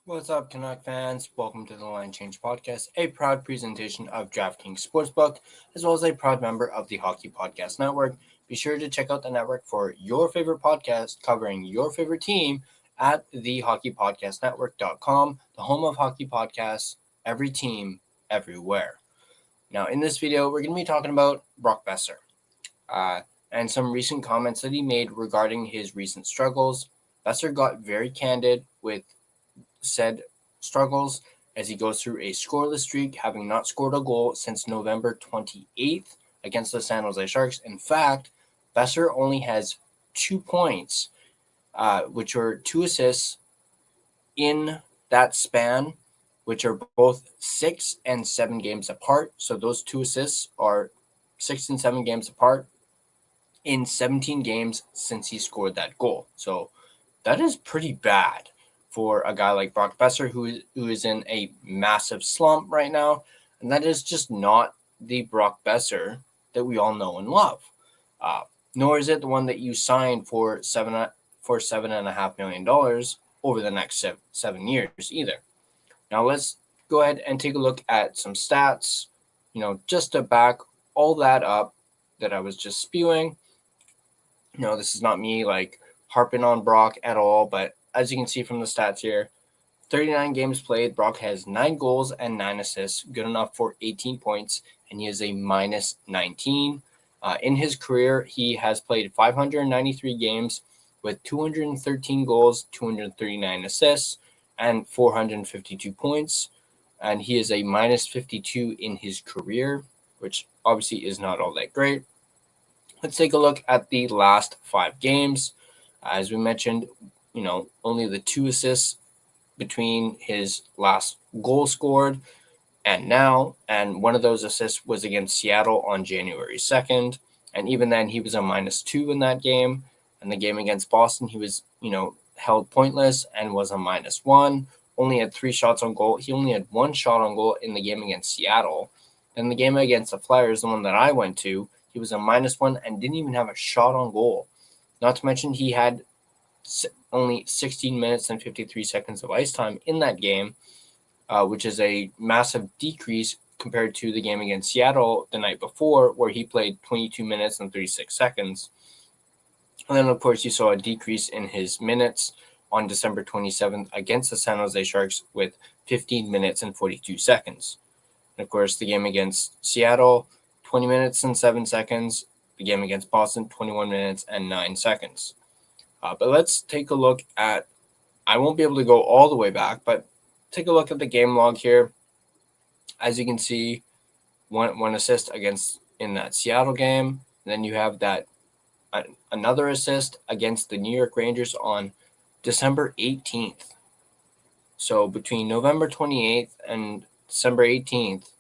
What's up, Canuck fans? Welcome to the Line Change Podcast, a proud presentation of DraftKings Sportsbook, as well as a proud member of the Hockey Podcast Network. Be sure to check out the network for your favorite podcast covering your favorite team at thehockeypodcastnetwork.com, the home of hockey podcasts, every team, everywhere. Now, in this video, we're going to be talking about Brock Boeser and some recent comments that he made regarding his recent struggles. Boeser got very candid with said struggles as he goes through a scoreless streak, having not scored a goal since November 28th against the San Jose Sharks. In fact, Boeser only has 2 points, which are 2 assists in that span, which are both 6 and 7 games apart. So those 2 assists are 6 and 7 games apart in 17 games since he scored that goal. So that is pretty bad for a guy like Brock Boeser, who is in a massive slump right now. And that is just not the Brock Boeser that we all know and love. Nor is it the one that you signed for $7.5 million over the next 7 years either. Now let's go ahead and take a look at some stats, just to back all that up that I was just spewing. This is not me harping on Brock at all, but as you can see from the stats here, 39 games played, Brock has 9 goals and 9 assists, good enough for 18 points, and he is a minus 19. In his career, he has played 593 games with 213 goals, 239 assists, and 452 points, and he is a minus 52 in his career, which obviously is not all that great. Let's take a look at the last 5 games. As we mentioned, only the 2 assists between his last goal scored and now, and one of those assists was against Seattle on January 2nd, and even then he was a minus 2 in that game. And the game against Boston, he was, held pointless and was a minus 1, only had 3 shots on goal. He only had 1 shot on goal in the game against Seattle. And the game against the Flyers, the one that I went to, he was a minus 1 and didn't even have a shot on goal. Not to mention he had only 16 minutes and 53 seconds of ice time in that game, which is a massive decrease compared to the game against Seattle the night before, where he played 22 minutes and 36 seconds. And then, of course, you saw a decrease in his minutes on December 27th against the San Jose Sharks with 15 minutes and 42 seconds. And, of course, the game against Seattle, 20 minutes and 7 seconds. The game against Boston, 21 minutes and 9 seconds. But let's take a look at, I won't be able to go all the way back, but take a look at the game log here. As you can see, one assist in that Seattle game. And then you have that another assist against the New York Rangers on December 18th. So between November 28th and December 18th,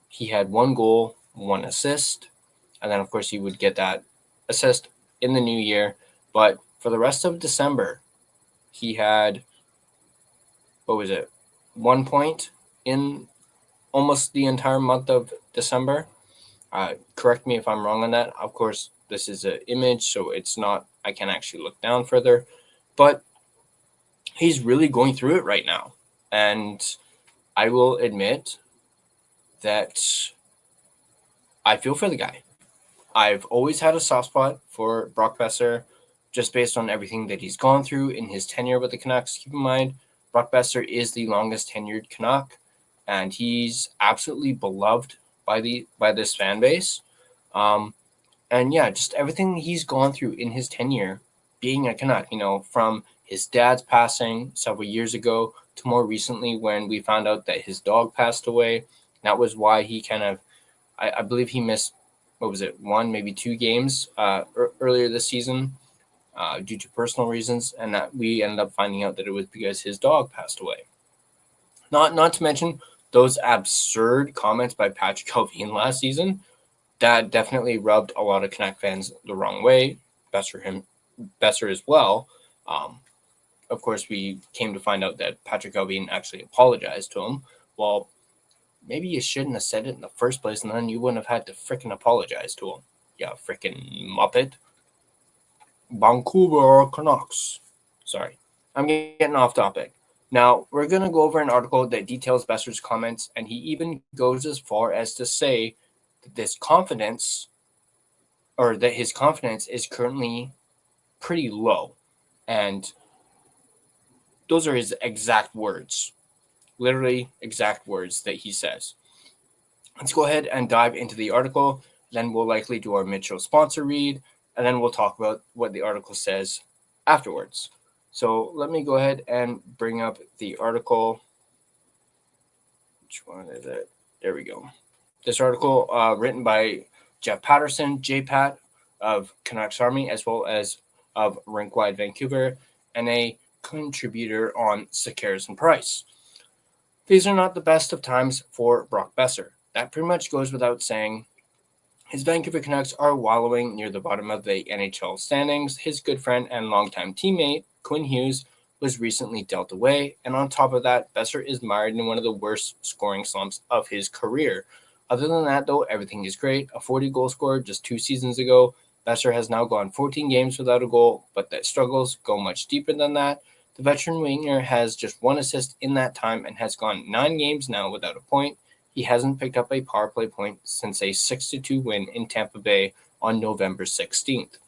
he had 1 goal, 1 assist. And then, of course, he would get that assist in the new year. But for the rest of December, he had, 1 point in almost the entire month of December. Correct me if I'm wrong on that. Of course, this is an image, so it's not, I can't actually look down further. But he's really going through it right now. And I will admit that I feel for the guy. I've always had a soft spot for Brock Boeser, just based on everything that he's gone through in his tenure with the Canucks. Keep in mind, Brock Boeser is the longest tenured Canuck, and he's absolutely beloved by this fan base. And yeah, just everything he's gone through in his tenure being a Canuck, from his dad's passing several years ago to more recently when we found out that his dog passed away. That was why he I believe he missed, 1, maybe 2 games earlier this season due to personal reasons, and that we ended up finding out that it was because his dog passed away. Not to mention those absurd comments by Patrick Calvin last season that definitely rubbed a lot of Canuck fans the wrong way. Boeser as well. Of course, we came to find out that Patrick Calvin actually apologized to him. Well, maybe you shouldn't have said it in the first place, and then you wouldn't have had to frickin' apologize to him. Yeah, frickin' muppet. Vancouver Canucks. Sorry, I'm getting off topic. Now, we're going to go over an article that details Boeser's comments, and he even goes as far as to say that his confidence is currently pretty low. And those are his exact words, literally exact words that he says. Let's go ahead and dive into the article. Then we'll likely do our Mitchell sponsor read, and then we'll talk about what the article says afterwards. So let me go ahead and bring up the article. Which one is it? There we go. This article written by Jeff Patterson, JPat of Canucks Army, as well as of Rinkwide Vancouver, and a contributor on Sekeres and Price. These are not the best of times for Brock Boeser. That pretty much goes without saying. His Vancouver Canucks are wallowing near the bottom of the NHL standings. His good friend and longtime teammate, Quinn Hughes, was recently dealt away. And on top of that, Boeser is mired in one of the worst scoring slumps of his career. Other than that, though, everything is great. A 40-goal scorer just 2 seasons ago. Boeser has now gone 14 games without a goal, but the struggles go much deeper than that. The veteran winger has just 1 assist in that time and has gone 9 games now without a point. He hasn't picked up a power play point since a 6-2 win in Tampa Bay on November 16th.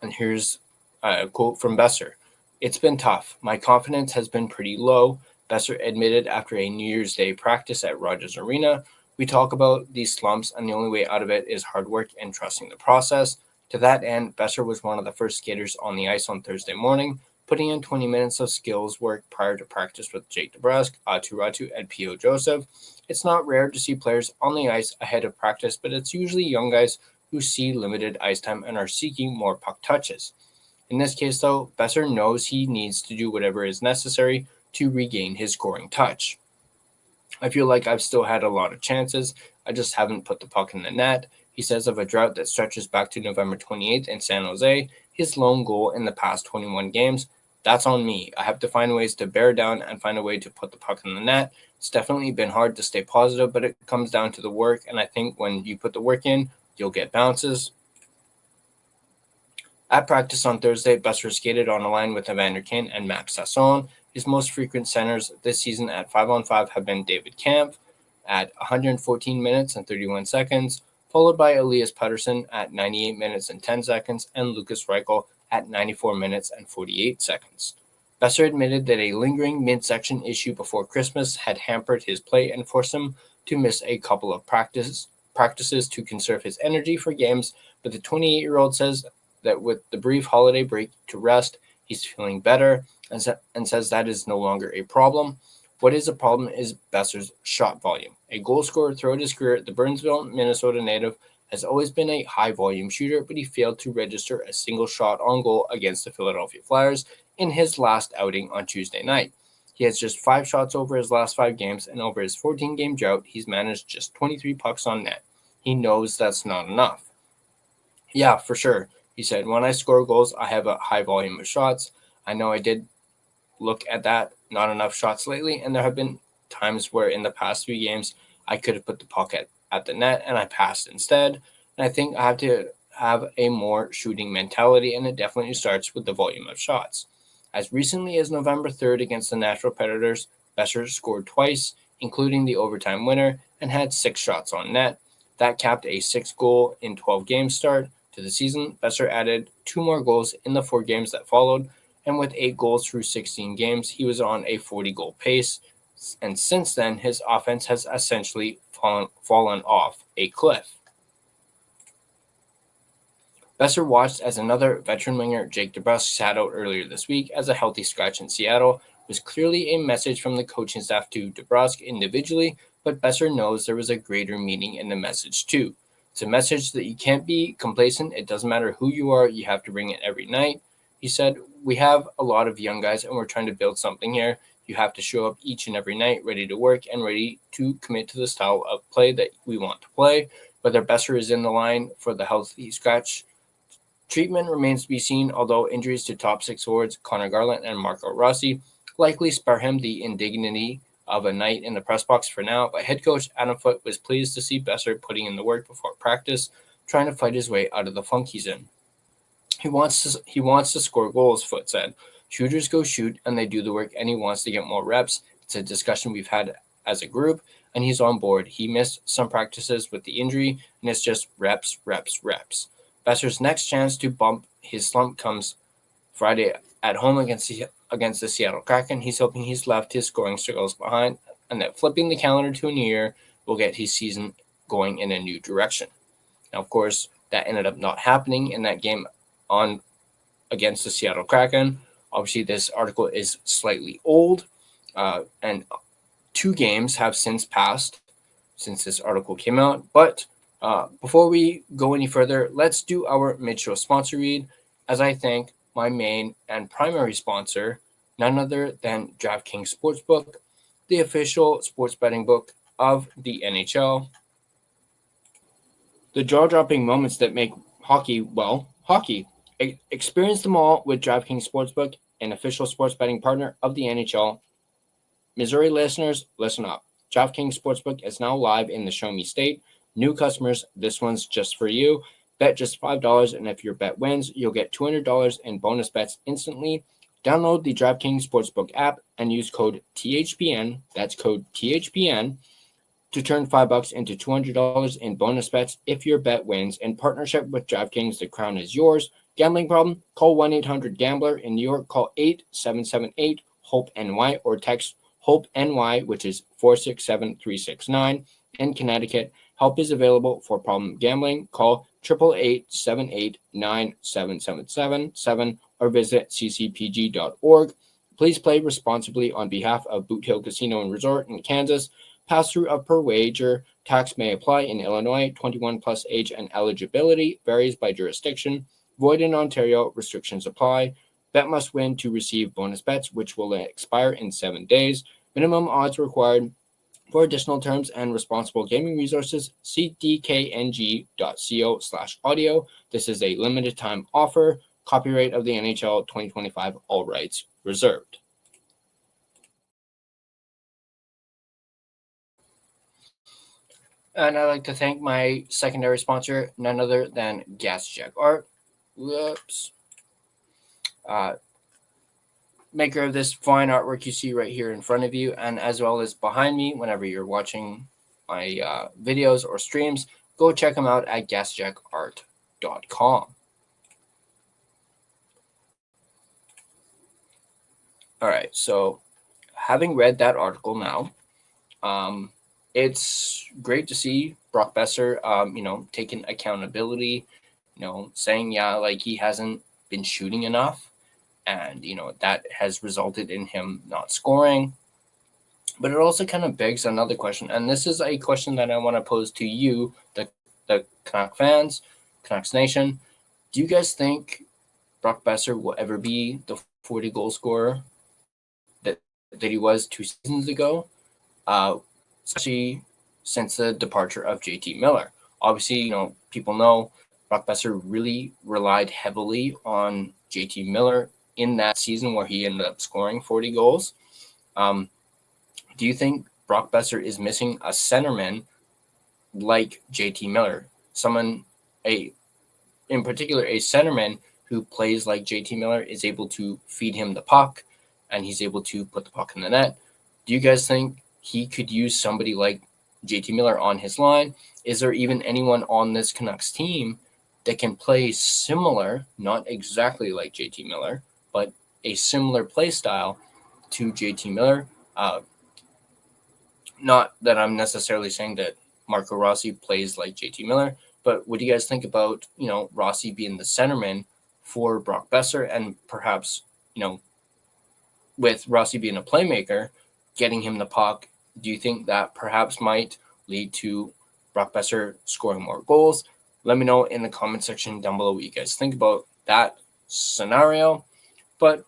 And here's a quote from Boeser. "It's been tough. My confidence has been pretty low," Boeser admitted after a New Year's Day practice at Rogers Arena. "We talk about these slumps, and the only way out of it is hard work and trusting the process." To that end, Boeser was one of the first skaters on the ice on Thursday morning, putting in 20 minutes of skills work prior to practice with Jake DeBrusk, Atu Ratu, and P.O. Joseph. It's not rare to see players on the ice ahead of practice, but it's usually young guys who see limited ice time and are seeking more puck touches. In this case, though, Boeser knows he needs to do whatever is necessary to regain his scoring touch. "I feel like I've still had a lot of chances. I just haven't put the puck in the net," he says of a drought that stretches back to November 28th in San Jose, his lone goal in the past 21 games. "That's on me. I have to find ways to bear down and find a way to put the puck in the net. It's definitely been hard to stay positive, but it comes down to the work, and I think when you put the work in, you'll get bounces." At practice on Thursday, Boeser skated on a line with Evander Kane and Matt Sasson. His most frequent centers this season at 5-on-5 have been David Kampf at 114 minutes and 31 seconds, followed by Elias Pettersson at 98 minutes and 10 seconds, and Lucas Reichel at 94 minutes and 48 seconds. Boeser admitted that a lingering midsection issue before Christmas had hampered his play and forced him to miss a couple of practices to conserve his energy for games, but the 28-year-old says that with the brief holiday break to rest, he's feeling better and says that is no longer a problem. What is a problem is Boeser's shot volume. A goal scorer throughout his career, the Burnsville, Minnesota native has always been a high-volume shooter, but he failed to register a single shot on goal against the Philadelphia Flyers in his last outing on Tuesday night. He has just 5 shots over his last 5 games, and over his 14-game drought, he's managed just 23 pucks on net. He knows that's not enough. "Yeah, for sure," he said. "When I score goals, I have a high volume of shots. I know I did look at that, not enough shots lately, and there have been times where in the past 3 games, I could have put the puck at the net, and I passed instead. And I think I have to have a more shooting mentality, and it definitely starts with the volume of shots." As recently as November 3rd against the Nashville Predators, Boeser scored twice, including the overtime winner, and had 6 shots on net. That capped a 6-goal in 12 games start to the season. Boeser added 2 more goals in the 4 games that followed, and with 8 goals through 16 games, he was on a 40-goal pace. And since then, his offense has essentially fallen off a cliff. Boeser watched as another veteran winger, Jake DeBrusk, sat out earlier this week as a healthy scratch in Seattle. It was clearly a message from the coaching staff to DeBrusk individually, but Boeser knows there was a greater meaning in the message too. It's a message that you can't be complacent. It doesn't matter who you are. You have to bring it every night. He said, "We have a lot of young guys, and we're trying to build something here. You have to show up each and every night, ready to work and ready to commit to the style of play that we want to play. Whether Boeser is in the line for the healthy scratch treatment remains to be seen, although injuries to top 6 forwards Connor Garland and Marco Rossi likely spare him the indignity of a night in the press box for now. But head coach Adam Foote was pleased to see Boeser putting in the work before practice, trying to fight his way out of the funk he's in. He wants to score goals," Foote said. Shooters go shoot and they do the work, and he wants to get more reps. It's a discussion we've had as a group, and he's on board. He missed some practices with the injury, and it's just reps, reps, reps. Boeser's next chance to bump his slump comes Friday at home against the Seattle Kraken. He's hoping he's left his scoring struggles behind, and that flipping the calendar to a new year will get his season going in a new direction. Now, of course, that ended up not happening in that game on against the Seattle Kraken. Obviously, this article is slightly old, and 2 games have since passed since this article came out. But before we go any further, let's do our mid-show sponsor read, as I thank my main and primary sponsor, none other than DraftKings Sportsbook, the official sports betting book of the NHL. The jaw-dropping moments that make hockey, well, hockey. Experience them all with DraftKings Sportsbook, an official sports betting partner of the NHL. Missouri listeners, listen up. DraftKings Sportsbook is now live in the Show Me State. New customers, this one's just for you. Bet just $5, and if your bet wins, you'll get $200 in bonus bets instantly. Download the DraftKings Sportsbook app and use code THPN, that's code THPN, to turn $5 into $200 in bonus bets if your bet wins. In partnership with DraftKings, the crown is yours. Gambling problem? Call 1-800-GAMBLER. In New York, call 877-8-HOPE-NY or text HOPE-NY, which is 467-369. In Connecticut, help is available for problem gambling. Call 888-789-7777 or visit ccpg.org. Please play responsibly on behalf of Boot Hill Casino and Resort in Kansas. Pass-through of per wager. Tax may apply in Illinois. 21 plus age and eligibility varies by jurisdiction. Void in Ontario. Restrictions apply. Bet must win to receive bonus bets, which will expire in 7 days. Minimum odds required. For additional terms and responsible gaming resources, see dkng.co/audio. This is a limited time offer. Copyright of the NHL 2025, all rights reserved. And I'd like to thank my secondary sponsor, none other than Gassy Jack Art. Whoops. Maker of this fine artwork you see right here in front of you, and as well as behind me whenever you're watching my videos or streams. Go check them out at GassyJackArt.com. All right, so having read that article now, it's great to see Brock Boeser, taking accountability, saying, like he hasn't been shooting enough. And, that has resulted in him not scoring. But it also kind of begs another question. And this is a question that I want to pose to you, the Canuck fans, Canucks Nation. Do you guys think Brock Boeser will ever be the 40-goal scorer that he was 2 seasons ago? Especially since the departure of JT Miller. Obviously, people know Brock Boeser really relied heavily on JT Miller in that season where he ended up scoring 40 goals. Do you think Brock Boeser is missing a centerman like JT Miller? In particular, a centerman who plays like JT Miller, is able to feed him the puck, and he's able to put the puck in the net. Do you guys think he could use somebody like JT Miller on his line? Is there even anyone on this Canucks team that can play similar, not exactly like JT Miller, but a similar play style to JT Miller? Not that I'm necessarily saying that Marco Rossi plays like JT Miller, but what do you guys think about, Rossi being the centerman for Brock Boeser, and perhaps, with Rossi being a playmaker, getting him the puck? Do you think that perhaps might lead to Brock Boeser scoring more goals? Let me know in the comment section down below what you guys think about that scenario. But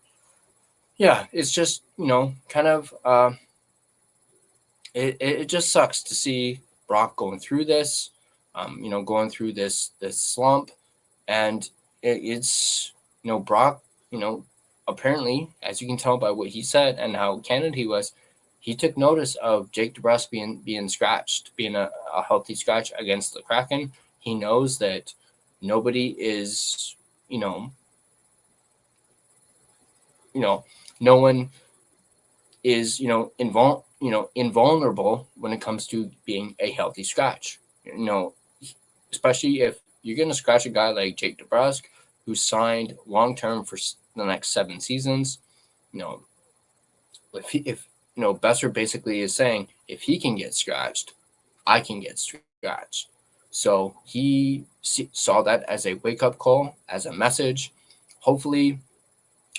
yeah, it's just, kind of, it just sucks to see Brock going through this, going through this slump. And it's, Brock, apparently, as you can tell by what he said and how candid he was, he took notice of Jake DeBrusk being scratched, being a healthy scratch against the Kraken. He knows that nobody is, no one is invulnerable when it comes to being a healthy scratch. Especially if you're going to scratch a guy like Jake DeBrusk, who signed long term for the next 7 seasons. If Boeser basically is saying, if he can get scratched, I can get scratched. So he saw that as a wake-up call, as a message. Hopefully,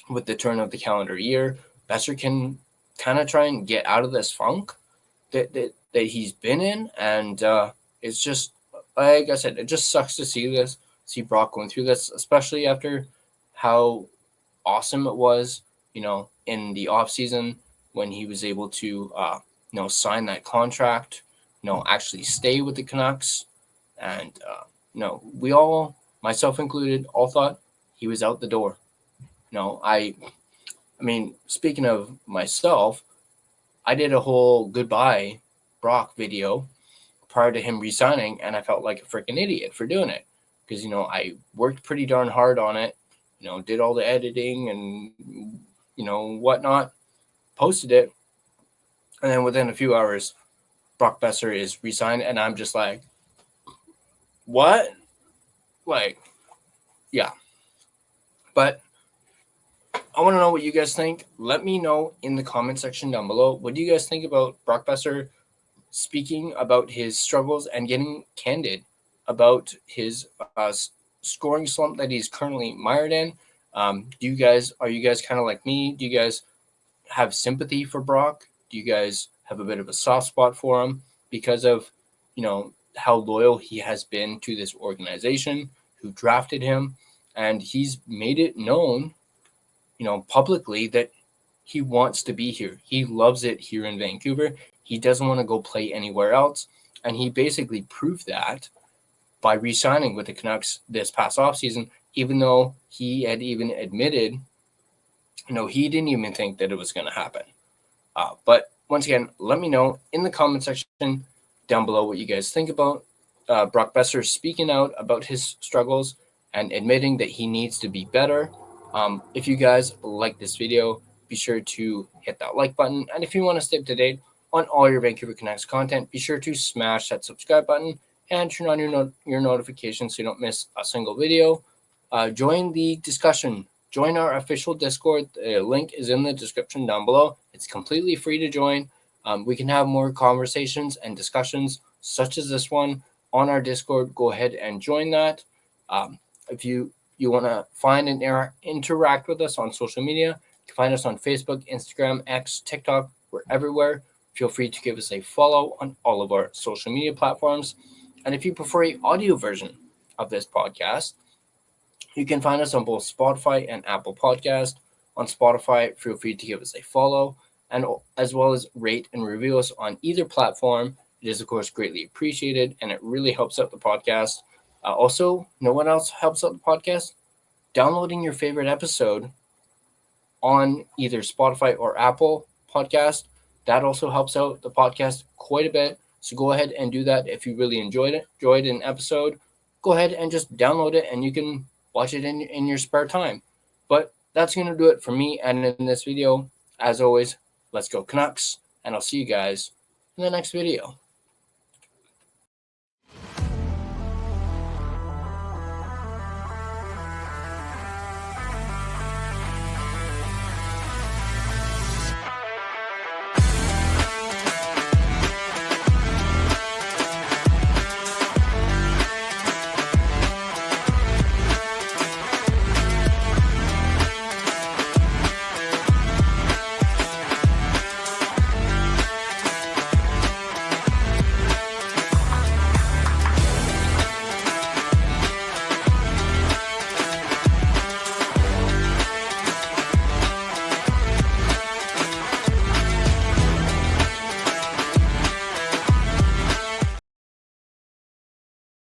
with the turn of the calendar year, Boeser can kind of try and get out of this funk that he's been in. And it's just, like I said, it just sucks to see Brock going through this, especially after how awesome it was, in the offseason when he was able to, sign that contract, actually stay with the Canucks. And, we all, myself included, all thought he was out the door. I mean, speaking of myself, I did a whole goodbye Brock video prior to him resigning, and I felt like a freaking idiot for doing it because, I worked pretty darn hard on it, did all the editing and, whatnot, posted it. And then within a few hours, Brock Boeser is resigned, and I'm just like, what? Like, yeah. But I want to know what you guys think. Let me know in the comment section down below. What do you guys think about Brock Boeser speaking about his struggles and getting candid about his scoring slump that he's currently mired in? Are you guys kind of like me? Do you guys have sympathy for Brock? Do you guys have a bit of a soft spot for him because of, how loyal he has been to this organization who drafted him? And he's made it known, publicly that he wants to be here. He loves it here in Vancouver. He doesn't want to go play anywhere else. And he basically proved that by re-signing with the Canucks this past offseason, even though he had even admitted, he didn't even think that it was going to happen. But once again, let me know in the comment section down below what you guys think about Brock Boeser speaking out about his struggles and admitting that he needs to be better. If you guys like this video, be sure to hit that like button. And if you want to stay up to date on all your Vancouver Canucks content, be sure to smash that subscribe button and turn on your notifications so you don't miss a single video. Join the discussion. Join our official Discord. The link is in the description down below. It's completely free to join. We can have more conversations and discussions such as this one on our Discord. Go ahead and join that. If you want to find and interact with us on social media, you can find us on Facebook, Instagram, X, TikTok. We're everywhere. Feel free to give us a follow on all of our social media platforms. And if you prefer an audio version of this podcast, you can find us on both Spotify and Apple Podcast. On Spotify, feel free to give us a follow, and as well as rate and review us on either platform. It is, of course, greatly appreciated, and it really helps out the podcast. Also, know what else helps out the podcast? Downloading your favorite episode on either Spotify or Apple Podcast. That also helps out the podcast quite a bit. So go ahead and do that if you really enjoyed an episode. Go ahead and just download it, and you can watch it in your spare time. But that's going to do it for me and in this video. As always, let's go Canucks, and I'll see you guys in the next video.